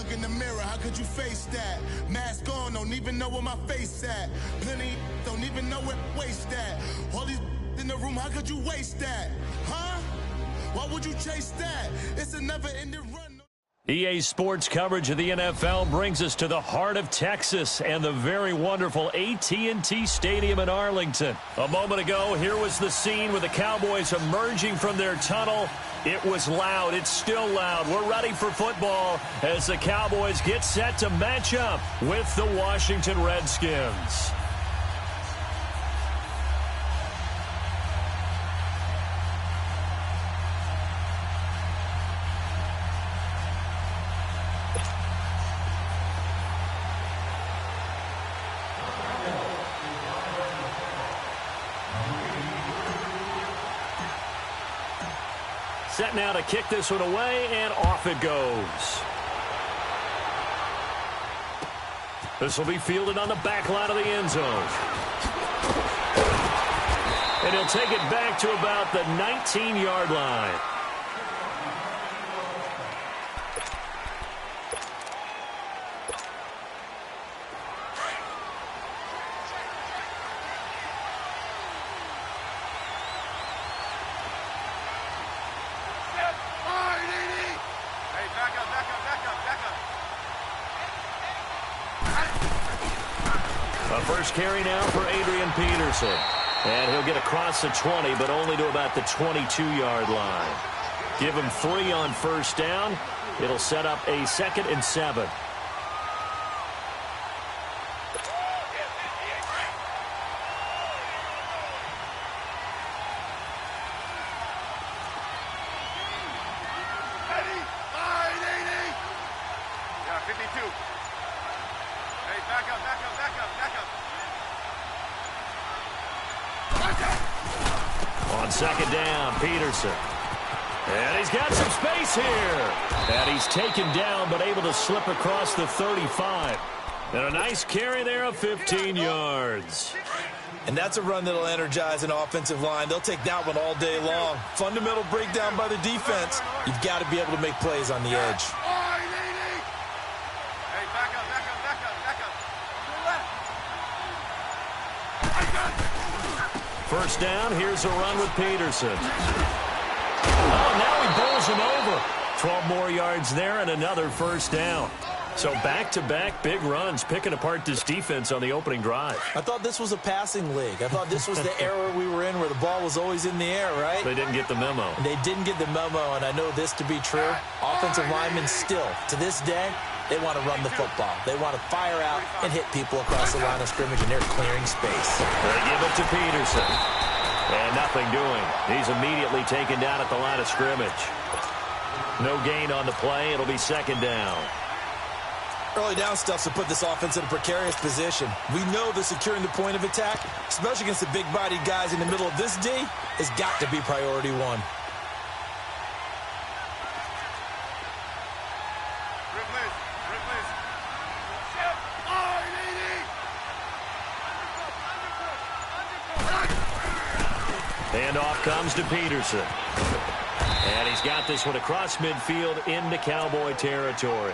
look in the mirror, how could you face that? Mask on, don't even know where my face at. Plenty don't even know where waste at. All these in the room, how could you waste that? Huh? Why would you chase that? It's a never-ending run. EA Sports coverage of the NFL brings us to the heart of Texas and the very wonderful AT&T Stadium in Arlington. A moment ago, here was the scene with the Cowboys emerging from their tunnel. It was loud. It's still loud. We're ready for football as the Cowboys get set to match up with the Washington Redskins. Set now to kick this one away, and off it goes. This will be fielded on the back line of the end zone. And he'll take it back to about the 19-yard line. First carry now for Adrian Peterson. And he'll get across the 20, but only to about the 22-yard line. Give him 3 on first down. It'll set up a 2nd and 7. On second down, Peterson. And he's got some space here. And he's taken down, but able to slip across the 35. And a nice carry there of 15 yards. And that's a run that'll energize an offensive line. They'll take that one all day long. Fundamental breakdown by the defense. You've got to be able to make plays on the edge. First down, here's a run with Peterson. Oh, now he bowls him over. 12 more yards there and another first down. So back-to-back big runs, picking apart this defense on the opening drive. I thought this was a passing league. I thought this was the era we were in where the ball was always in the air, right? They didn't get the memo. They didn't get the memo, and I know this to be true. Offensive linemen still, to this day, they want to run the football. They want to fire out and hit people across the line of scrimmage, and they're clearing space. They give it to Peterson. And nothing doing. He's immediately taken down at the line of scrimmage. No gain on the play. It'll be second down. Early down stuff to put this offense in a precarious position. We know that securing the point of attack, especially against the big-bodied guys in the middle of this D, has got to be priority one. Handoff comes to Peterson. And he's got this one across midfield into Cowboy territory.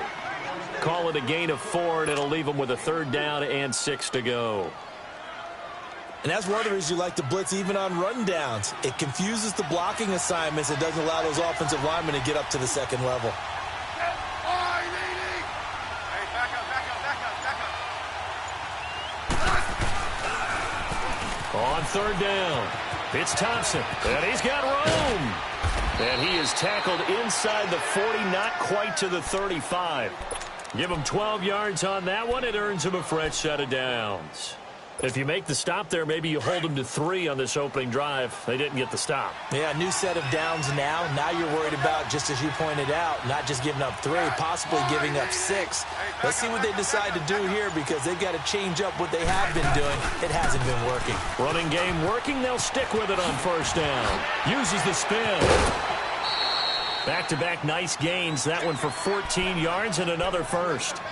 Call it a gain of 4, and it'll leave him with a 3rd down and 6 to go. And that's one of the reasons you like to blitz even on rundowns. It confuses the blocking assignments. It doesn't allow those offensive linemen to get up to the second level. On 3rd down, it's Thompson, and he's got room. And he is tackled inside the 40, not quite to the 35. Give him 12 yards on that one. It earns him a fresh set of downs. If you make the stop there, maybe you hold them to 3 on this opening drive. They didn't get the stop. Yeah, new set of downs now. Now you're worried about, just as you pointed out, not just giving up 3, possibly giving up 6. Let's see what they decide to do here, because they've got to change up what they have been doing. It hasn't been working. Running game working. They'll stick with it on first down. Uses the spin. Back-to-back nice gains. That one for 14 yards and another first.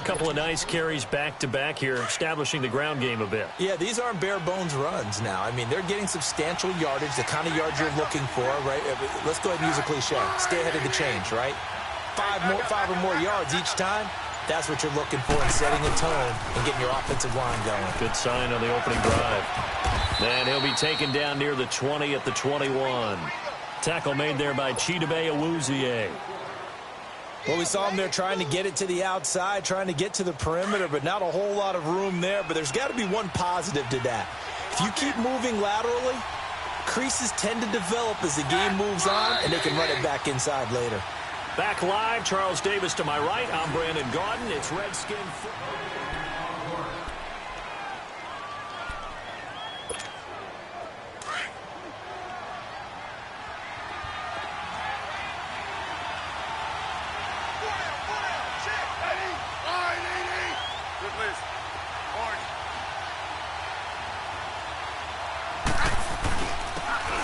Couple of nice carries back-to-back here, establishing the ground game a bit. Yeah, these aren't bare-bones runs now. I mean, they're getting substantial yardage, the kind of yards you're looking for, right? Let's go ahead and use a cliche. Stay ahead of the change, right? five or more yards each time, that's what you're looking for in setting a tone and getting your offensive line going. Good sign on the opening drive. And he'll be taken down near the 20 at the 21. Tackle made there by Chidobe Awuzie. Well, we saw him there trying to get it to the outside, trying to get to the perimeter, but not a whole lot of room there. But there's got to be one positive to that. If you keep moving laterally, creases tend to develop as the game moves on, and they can run it back inside later. Back live, Charles Davis to my right. I'm Brandon Gaudin. It's Redskin football.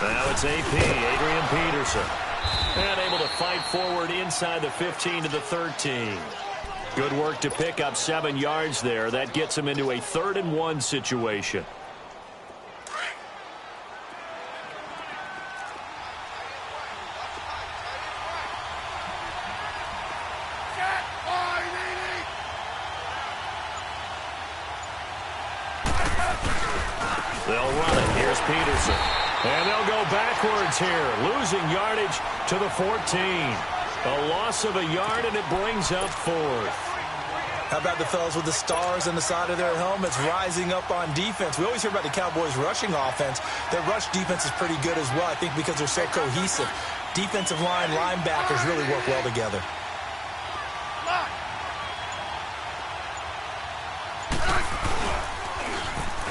Now it's AP, Adrian Peterson. And able to fight forward inside the 15 to the 13. Good work to pick up 7 yards there. That gets him into a 3rd and 1 situation. They'll run it. Here's Peterson. And they'll go backwards here, losing yardage to the 14. A loss of a yard, and it brings up 4th. How about the fellas with the stars on the side of their helmets rising up on defense? We always hear about the Cowboys' rushing offense. Their rush defense is pretty good as well, I think, because they're so cohesive. Defensive line, linebackers really work well together.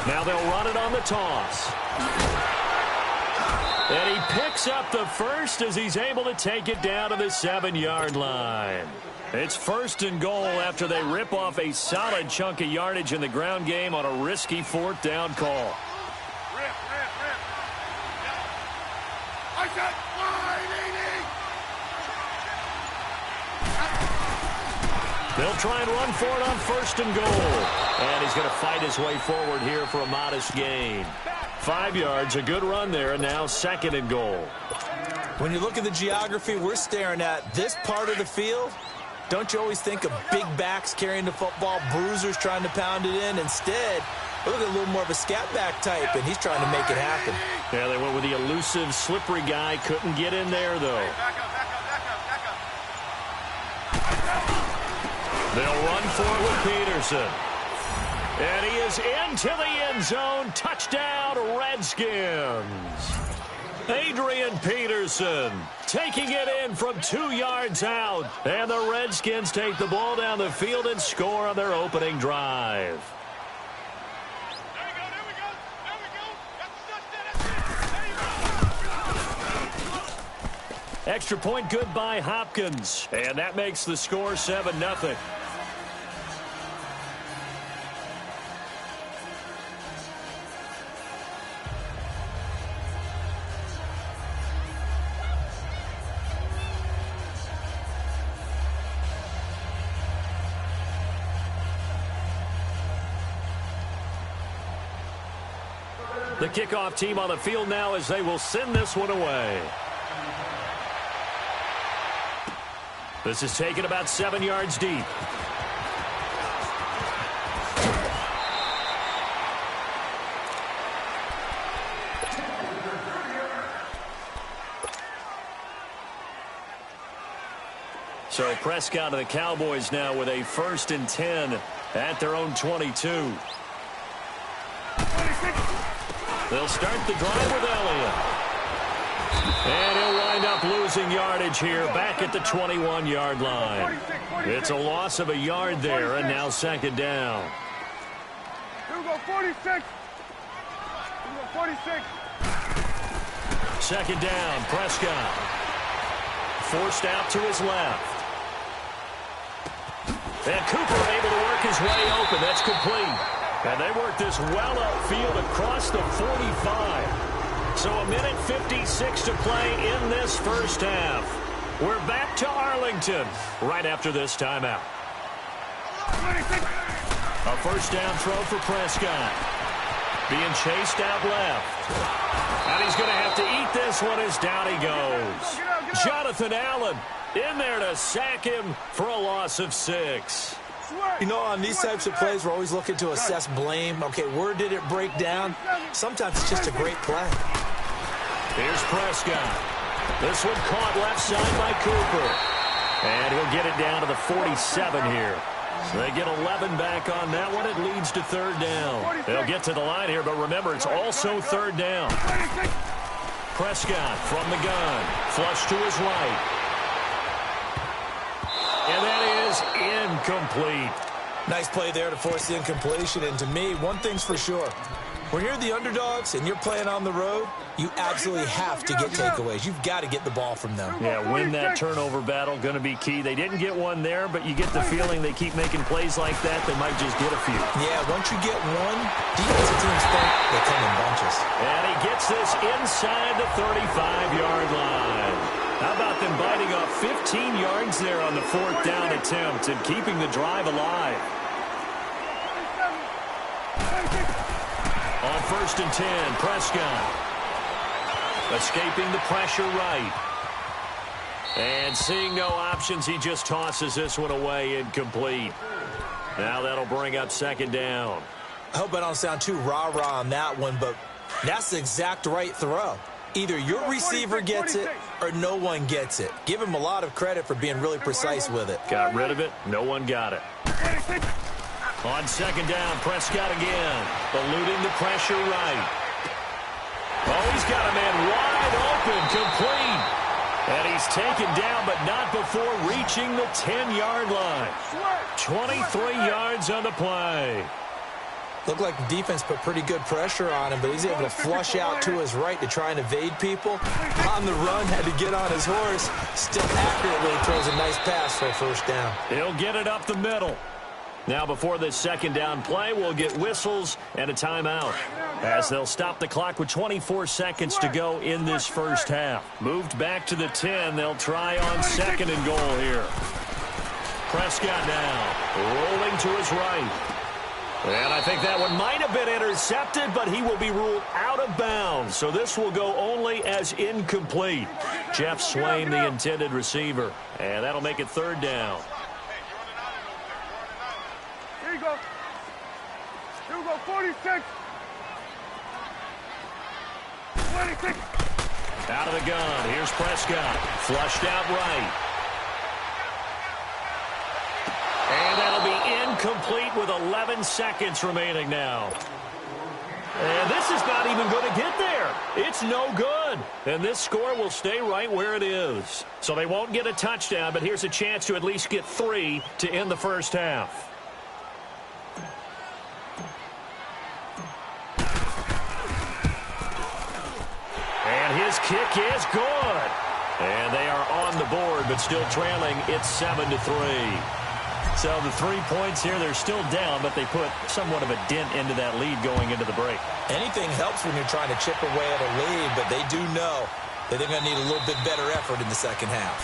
Now they'll run it on the toss. And he picks up the first as he's able to take it down to the 7-yard line. It's 1st and goal after they rip off a solid chunk of yardage in the ground game on a risky 4th down call. They'll try and run for it on 1st and goal. And he's going to fight his way forward here for a modest gain. 5 yards, a good run there, and now 2nd and goal. When you look at the geography we're staring at, this part of the field, don't you always think of big backs carrying the football, bruisers trying to pound it in? Instead, look at a little more of a scat back type, and he's trying to make it happen. Yeah, they went with the elusive, slippery guy. Couldn't get in there, though. They'll run for it with Peterson. And he is into the end zone. Touchdown, Redskins. Adrian Peterson taking it in from 2 yards out. And the Redskins take the ball down the field and score on their opening drive. Extra point good by Hopkins. And that makes the score 7-0. The kickoff team on the field now as they will send this one away. This is taken about 7 yards deep. So Prescott and the Cowboys now with a 1st and 10 at their own 22. They'll start the drive with Elliott. And he'll wind up losing yardage here back at the 21-yard line. It's a loss of a yard there, and now 2nd down. Here we go, 46. Here we go, 46. 2nd down, Prescott. Forced out to his left. And Cooper able to work his way open. That's complete. And they work this well upfield across the 45. So 1:56 to play in this first half. We're back to Arlington right after this timeout. A 1st down throw for Prescott. Being chased out left. And he's going to have to eat this one as down he goes. Jonathan Allen in there to sack him for a loss of 6. You know, on these types of plays, we're always looking to assess blame. Okay, where did it break down? Sometimes it's just a great play. Here's Prescott. This one caught left side by Cooper. And he'll get it down to the 47 here. So they get 11 back on that one. It leads to 3rd down. They'll get to the line here, but remember, it's also 3rd down. Prescott from the gun. Flush to his right. And that is incomplete. Nice play there to force the incompletion. And to me, one thing's for sure. When you're the underdogs and you're playing on the road, you absolutely have to get takeaways. You've got to get the ball from them. Yeah, win that turnover battle, going to be key. They didn't get one there, but you get the feeling they keep making plays like that, they might just get a few. Yeah, once you get one, defensive teams think they come in bunches. And he gets this inside the 35-yard line. How about them biting off 15 yards there on the 4th down attempt and keeping the drive alive? On 1st and 10, Prescott. Escaping the pressure right. And seeing no options, he just tosses this one away incomplete. Now that'll bring up 2nd down. I hope I don't sound too rah-rah on that one, but that's the exact right throw. Either your receiver gets it or no one gets it. Give him a lot of credit for being really precise with it. Got rid of it. No one got it. On 2nd down, Prescott again. Eluding the pressure right. Oh, he's got a man wide open, complete. And he's taken down, but not before reaching the 10-yard line. 23 yards on the play. Looked like the defense put pretty good pressure on him, but he's able to flush out to his right to try and evade people. On the run, had to get on his horse. Still accurately throws a nice pass for a 1st down. He'll get it up the middle. Now before this 2nd down play, we'll get whistles and a timeout, as they'll stop the clock with 24 seconds to go in this 1st half. Moved back to the 10. They'll try on 2nd and goal here. Prescott now rolling to his right. And I think that one might have been intercepted, but he will be ruled out of bounds. So this will go only as incomplete. Jeff Swain, the intended receiver. And that'll make it 3rd down. Here you go. Here we go, 46. 26. Out of the gun. Here's Prescott. Flushed out right. And that'll be incomplete with 11 seconds remaining now. And this is not even going to get there. It's no good. And this score will stay right where it is. So they won't get a touchdown, but here's a chance to at least get 3 to end the 1st half. And his kick is good. And they are on the board, but still trailing. It's 7-3. So the 3 points here, they're still down, but they put somewhat of a dent into that lead going into the break. Anything helps when you're trying to chip away at a lead, but they do know that they're going to need a little bit better effort in the 2nd half.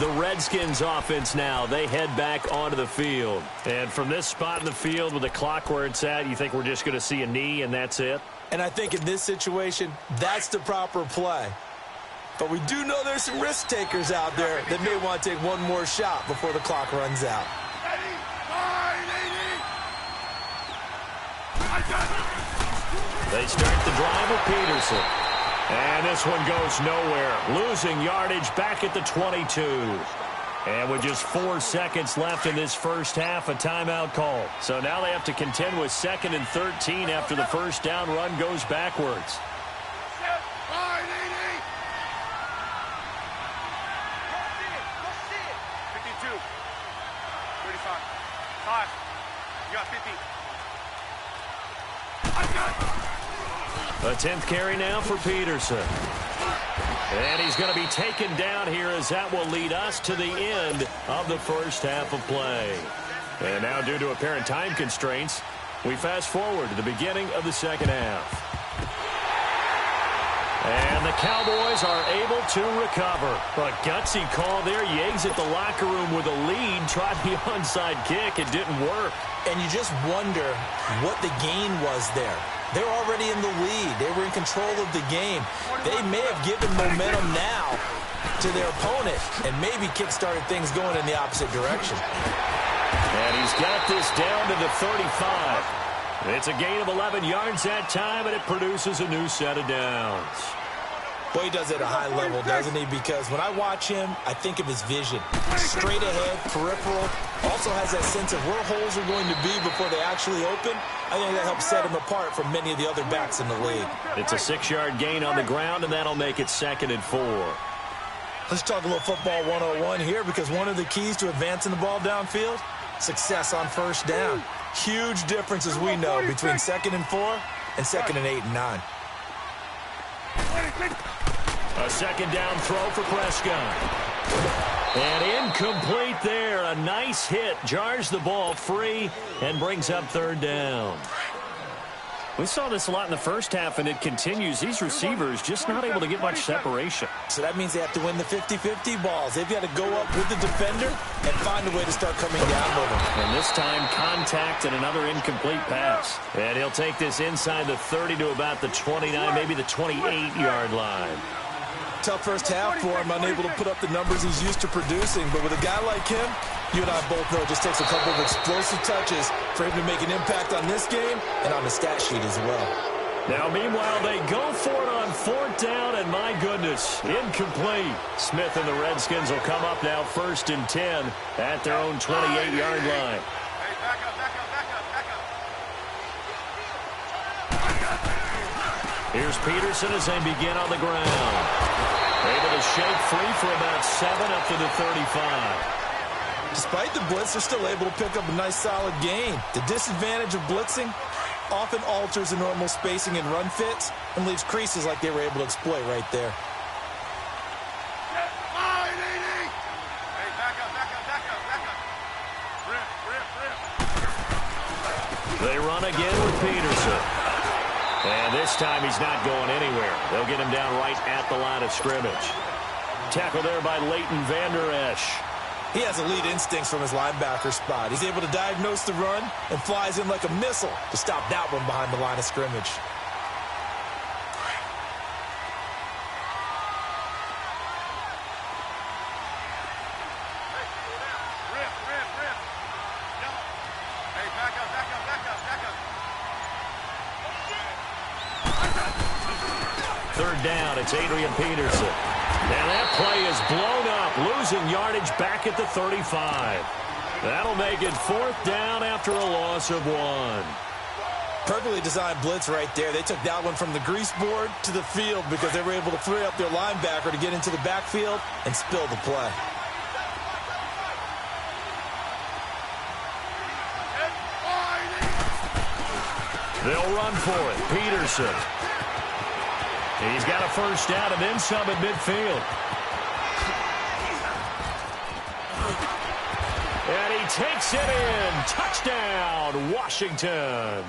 The Redskins offense now, they head back onto the field. And from this spot in the field with the clock where it's at, you think we're just going to see a knee and that's it? And I think in this situation, that's the proper play. But we do know there's some risk takers out there that may want to take one more shot before the clock runs out. They start the drive with Peterson. And this one goes nowhere. Losing yardage back at the 22. And with just 4 seconds left in this 1st half, a timeout call. So now they have to contend with 2nd and 13 after the 1st down run goes backwards. 5. You got 50. A 10th carry now for Peterson. And he's going to be taken down here as that will lead us to the end of the 1st half of play. And now due to apparent time constraints, we fast forward to the beginning of the 2nd half. And the Cowboys are able to recover. A gutsy call there. Yates at the locker room with a lead. Tried the onside kick. It didn't work. And you just wonder what the gain was there. They're already in the lead. They were in control of the game. They may have given momentum now to their opponent and maybe kick-started things going in the opposite direction. And he's got this down to the 35. It's a gain of 11 yards that time, and it produces a new set of downs. Boy, he does it at a high level, doesn't he? Because when I watch him, I think of his vision. Straight ahead, peripheral. Also has that sense of where holes are going to be before they actually open. I think that helps set him apart from many of the other backs in the league. It's a 6-yard gain on the ground, and that'll make it 2nd and 4. Let's talk a little football 101 here, because one of the keys to advancing the ball downfield, success on first down. Huge difference, as we know, between 2nd and 4 and 2nd and 8 and 9. A 2nd down throw for Prescott. And incomplete there. A nice hit. Jars the ball free and brings up 3rd down. We saw this a lot in the first half, and it continues. These receivers just not able to get much separation. So that means they have to win the 50-50 balls. They've got to go up with the defender and find a way to start coming down with them. And this time, contact and another incomplete pass. And he'll take this inside the 30 to about the 29, maybe the 28-yard line. Tough first half for him, unable to put up the numbers he's used to producing. But with a guy like him, you and I both know it just takes a couple of explosive touches for him to make an impact on this game and on the stat sheet as well. Now, meanwhile, they go for it on 4th down, and my goodness, incomplete. Smith and the Redskins will come up now 1st and 10 at their own 28-yard line. Here's Peterson as they begin on the ground. Able to shake free for about 7 up to the 35. Despite the blitz, they're still able to pick up a nice solid gain. The disadvantage of blitzing often alters the normal spacing and run fits and leaves creases like they were able to exploit right there. They run again with Peterson. And this time he's not going anywhere. They'll get him down right at the line of scrimmage. Tackle there by Leighton Vander Esch. He has elite instincts from his linebacker spot. He's able to diagnose the run and flies in like a missile to stop that one behind the line of scrimmage. Third down, it's Adrian Peterson. And that play is blown up, losing yardage back at the 35. That'll make it 4th down after a loss of 1. Perfectly designed blitz right there. They took that one from the grease board to the field because they were able to free up their linebacker to get into the backfield and spill the play. They'll run for it. Peterson. He's got a first down and then some at midfield. And he takes it in. Touchdown, Washington.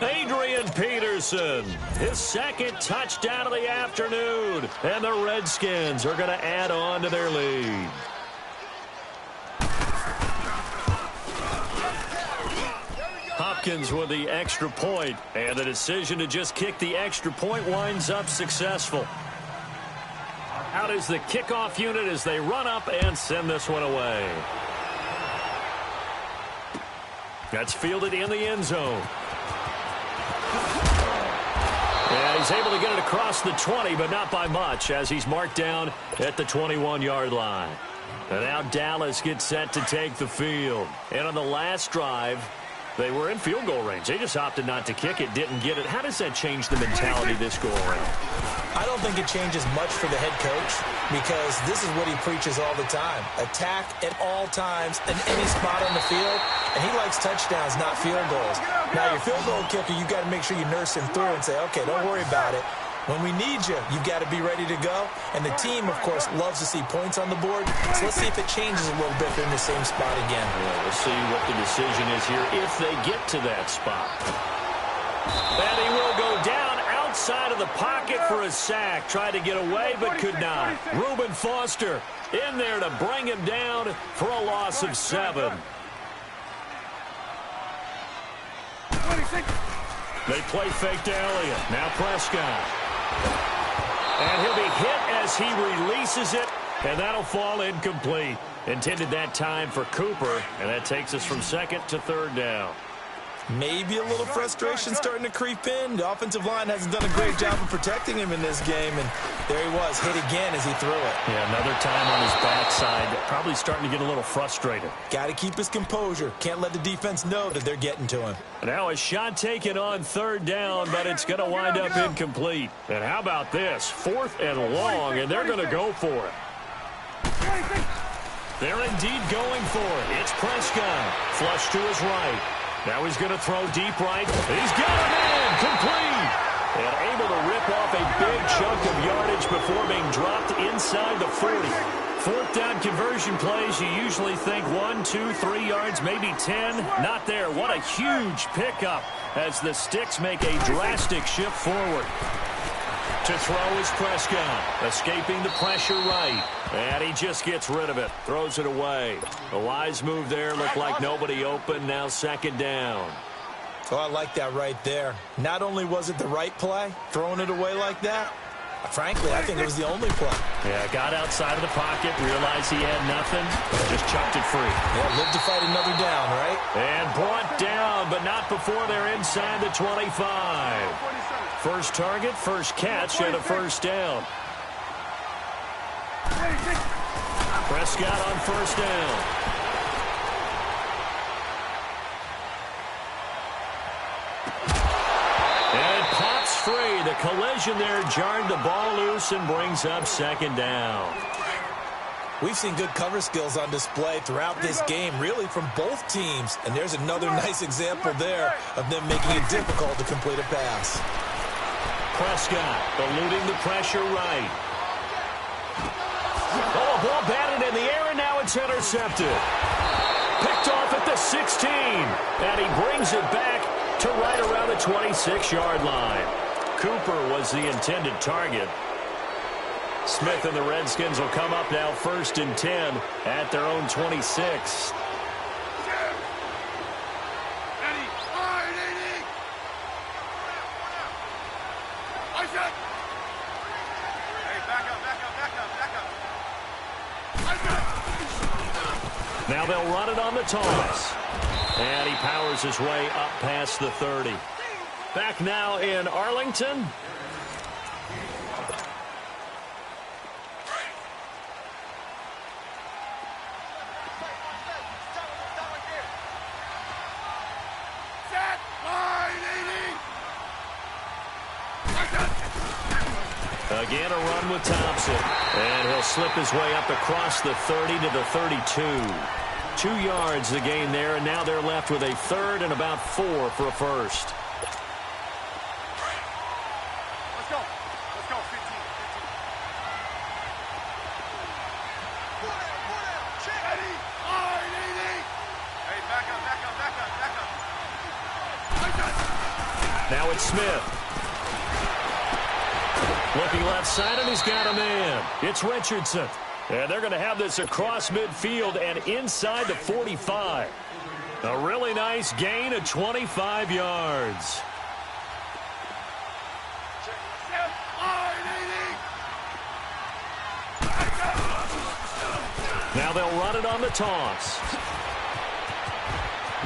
Adrian Peterson, his 2nd touchdown of the afternoon. And the Redskins are going to add on to their lead. Hopkins with the extra point, and the decision to just kick the extra point winds up successful. Out is the kickoff unit as they run up and send this one away. That's fielded in the end zone. And he's able to get it across the 20, but not by much, as he's marked down at the 21-yard line. And now Dallas gets set to take the field. And on the last drive, they were in field goal range. They just opted not to kick it, didn't get it. How does that change the mentality this go-around? I don't think it changes much for the head coach because this is what he preaches all the time. Attack at all times in any spot on the field, and he likes touchdowns, not field goals. Now, your field goal kicker, you've got to make sure you nurse him through and say, okay, don't worry about it. When we need you, you've got to be ready to go. And the team, of course, loves to see points on the board. So let's see if it changes a little bit if they're in the same spot again. Yeah, we'll see what the decision is here if they get to that spot. And he will go down outside of the pocket for a sack. Tried to get away, but could not. Reuben Foster in there to bring him down for a loss of 7. They play fake to Elliott. Now Prescott. And he'll be hit as he releases it, and that'll fall incomplete. Intended that time for Cooper, and that takes us from second to third down. Maybe a little frustration starting to creep in. The offensive line hasn't done a great job of protecting him in this game, and there he was, hit again as he threw it. Yeah, another time on his backside, probably starting to get a little frustrated. Got to keep his composure. Can't let the defense know that they're getting to him. Now a shot taken on third down, but it's going to wind up incomplete. And how about this? 4th and long, and they're going to go for it. They're indeed going for it. It's Prescott. Flush to his right. Now he's going to throw deep right. He's got him in. Complete. And able to rip off a big chunk of yardage before being dropped inside the 40. 4th down conversion plays, you usually think 1, 2, 3 yards, maybe 10. Not there. What a huge pickup as the Sticks make a drastic shift forward. To throw is Prescott, escaping the pressure right. And he just gets rid of it, throws it away. A wise move there, looked like nobody open, now second down. Oh, I like that right there. Not only was it the right play, throwing it away like that, frankly, I think it was the only play. Yeah, got outside of the pocket, realized he had nothing, just chucked it free. Yeah, lived to fight another down, right? And brought down, but not before they're inside the 25. First target, first catch, and a first down. Prescott on first down. And it pops free. The collision there jarred the ball loose and brings up second down. We've seen good cover skills on display throughout this game, really from both teams. And there's another nice example there of them making it difficult to complete a pass. Prescott eluding the pressure right. Oh, ball batted in the air, and now it's intercepted. Picked off at the 16. And he brings it back to right around the 26-yard line. Cooper was the intended target. Smith and the Redskins will come up now 1st and 10 at their own 26. Now they'll run it on the toss. And he powers his way up past the 30. Back now in Arlington. Again, a run with Thompson. And he'll slip his way up across the 30 to the 32. 2 yards the gain there, and now they're left with a 3rd and about 4 for a first. Let's go. Let's go. 15. Hey, back up. Now it's Smith. Looking left side, and he's got a man. It's Richardson. And they're going to have this across midfield and inside the 45. A really nice gain of 25 yards. Now they'll run it on the toss.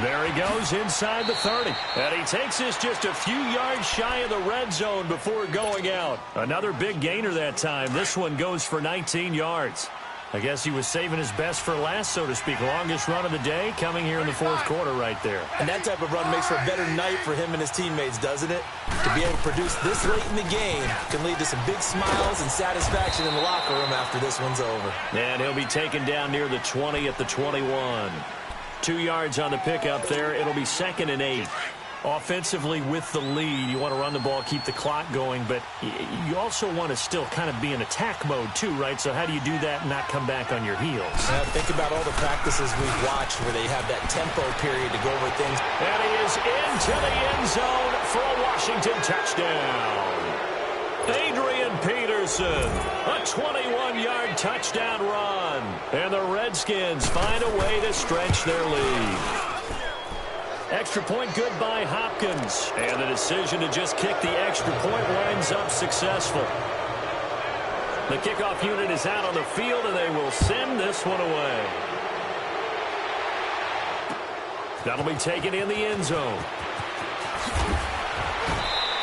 There he goes inside the 30. And he takes this just a few yards shy of the red zone before going out. Another big gainer that time. This one goes for 19 yards. I guess he was saving his best for last, so to speak. Longest run of the day coming here in the 4th quarter right there. And that type of run makes for a better night for him and his teammates, doesn't it? To be able to produce this late in the game can lead to some big smiles and satisfaction in the locker room after this one's over. And he'll be taken down near the 20 at the 21. 2 yards on the pickup there. It'll be 2nd and 8. Offensively with the lead, you want to run the ball, keep the clock going, but you also want to still kind of be in attack mode too, right? So how do you do that and not come back on your heels? Think about all the practices we've watched where they have that tempo period to go over things. And he is into the end zone for a Washington touchdown. Adrian Peterson, a 21-yard touchdown run. And the Redskins find a way to stretch their lead. Extra point good by Hopkins. And the decision to just kick the extra point winds up successful. The kickoff unit is out on the field, and they will send this one away. That'll be taken in the end zone.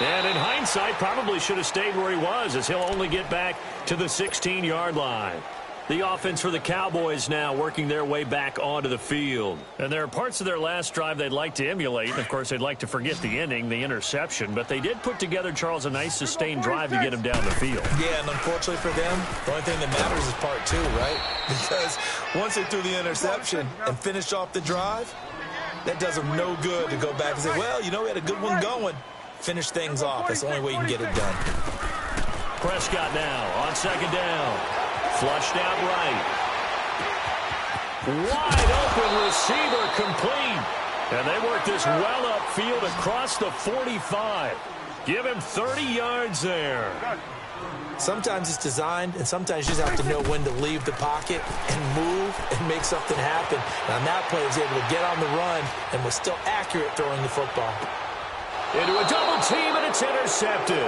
And in hindsight, probably should have stayed where he was, as he'll only get back to the 16-yard line. The offense for the Cowboys now working their way back onto the field. And there are parts of their last drive they'd like to emulate. And, of course, they'd like to forget the ending, the interception. But they did put together, Charles, a nice sustained drive to get him down the field. Yeah, and unfortunately for them, the only thing that matters is part two, right? Because once they threw the interception and finished off the drive, that does them no good to go back and say, well, you know, we had a good one going. Finish things off. That's the only way you can get it done. Prescott now on second down. Flushed out right. Wide open receiver complete. And they work this well upfield across the 45. Give him 30 yards there. Sometimes it's designed, and sometimes you just have to know when to leave the pocket and move and make something happen. And on that play, he was able to get on the run and was still accurate throwing the football. Into a double team, and it's intercepted.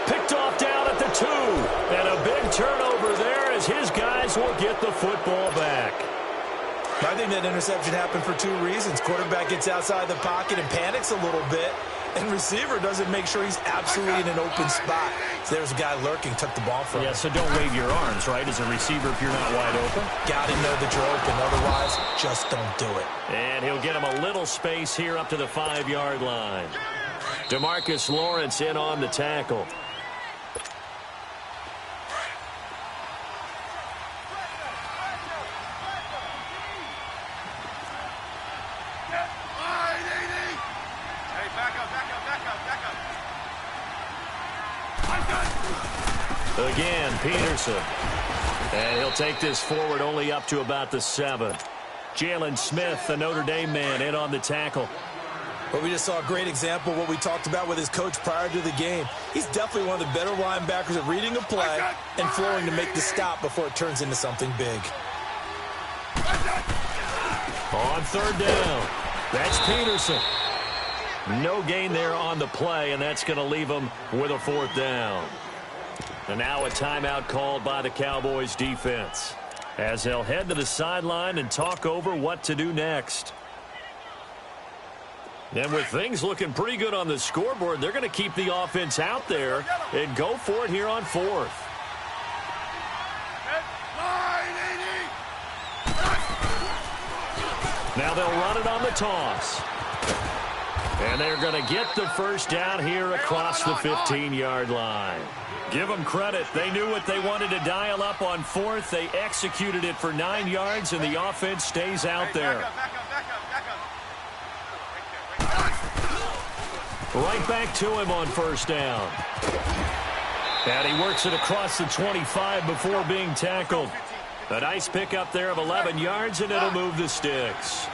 Picked off down at the 2. And a big turnover there as his guys will get the football back. I think that interception happened for two reasons. Quarterback gets outside the pocket and panics a little bit. And receiver doesn't make sure he's absolutely in an open spot. So there's a guy lurking, took the ball from him. Yeah, so don't wave your arms, right, as a receiver if you're not wide open. Got to know that you're open. Otherwise, just don't do it. And he'll get him a little space here up to the 5-yard line. DeMarcus Lawrence in on the tackle. Again, Peterson. And he'll take this forward only up to about the 7. Jalen Smith, the Notre Dame man, in on the tackle. Well, we just saw a great example of what we talked about with his coach prior to the game. He's definitely one of the better linebackers at reading a play and flowing to make the stop before it turns into something big. On third down, that's Peterson. No gain there on the play, and that's going to leave him with a 4th down. And now a timeout called by the Cowboys defense, as they'll head to the sideline and talk over what to do next. And with things looking pretty good on the scoreboard, they're going to keep the offense out there and go for it here on 4th. Now they'll run it on the toss. And they're going to get the first down here across the 15-yard line. Give them credit. They knew what they wanted to dial up on 4th. They executed it for 9 yards, and the offense stays out there. Right back to him on first down. And he works it across the 25 before being tackled. A nice pickup there of 11 yards, and it'll move the sticks.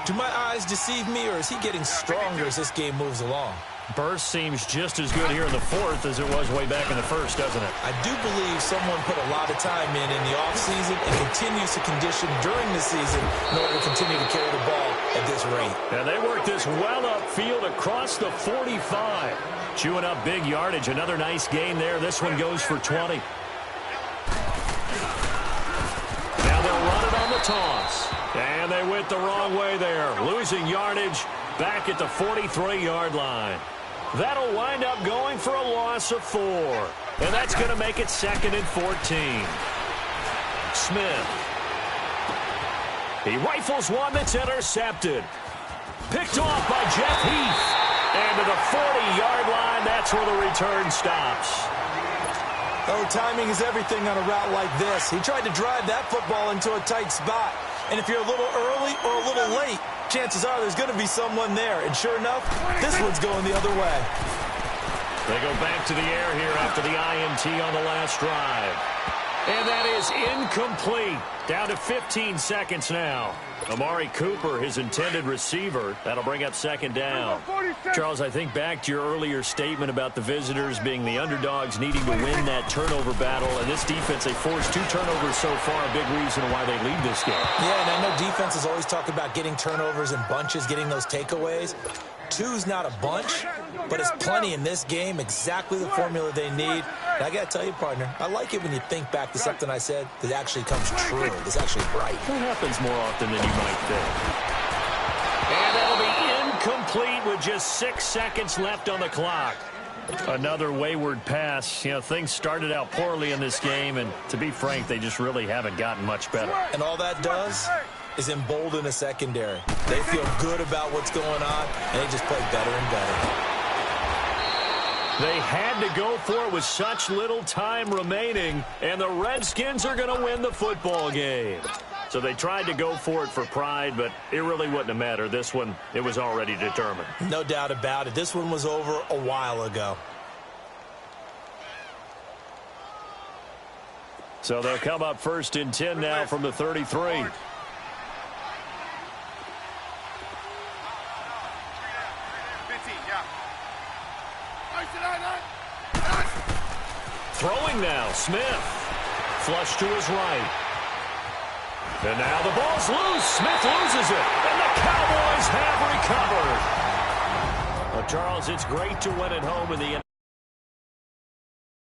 Do my eyes deceive me, or is he getting stronger as this game moves along? Burst seems just as good here in the 4th as it was way back in the 1st, doesn't it? I do believe someone put a lot of time in the offseason and continues to condition during the season in order to continue to carry the ball at this rate. And they work this well upfield across the 45. Chewing up big yardage. Another nice gain there. This one goes for 20. Now they'll run it on the toss. And they went the wrong way there. Losing yardage back at the 43-yard line. That'll wind up going for a loss of 4. And that's going to make it 2nd and 14. Smith. He rifles one that's intercepted. Picked off by Jeff Heath. And to the 40-yard line, that's where the return stops. Oh, timing is everything on a route like this. He tried to drive that football into a tight spot. And if you're a little early or a little late, chances are there's going to be someone there. And sure enough, this one's going the other way. They go back to the air here after the INT on the last drive. And that is incomplete. Down to 15 seconds now. Amari Cooper, his intended receiver. That'll bring up second down. Charles, I think back to your earlier statement about the visitors being the underdogs needing to win that turnover battle. And this defense, they forced 2 turnovers so far, a big reason why they lead this game. Yeah, and I know defenses always talk about getting turnovers in bunches, getting those takeaways. 2's not a bunch, but it's plenty in this game, exactly the formula they need. And I got to tell you, partner, I like it when you think back to something I said that actually comes true. That's actually right. That happens more often than you might think. And that'll be incomplete with just 6 seconds left on the clock. Another wayward pass. You know, things started out poorly in this game, and to be frank, they just really haven't gotten much better. And all that does is embolden a secondary. They feel good about what's going on, and they just play better and better. They had to go for it with such little time remaining, and the Redskins are going to win the football game. So they tried to go for it for pride, but it really wouldn't have mattered. This one, it was already determined. No doubt about it. This one was over a while ago. So they'll come up 1st and 10 now from the 33. Throwing now, Smith. Flush to his right. And now the ball's loose. Smith loses it. And the Cowboys have recovered. Well, Charles, it's great to win at home in the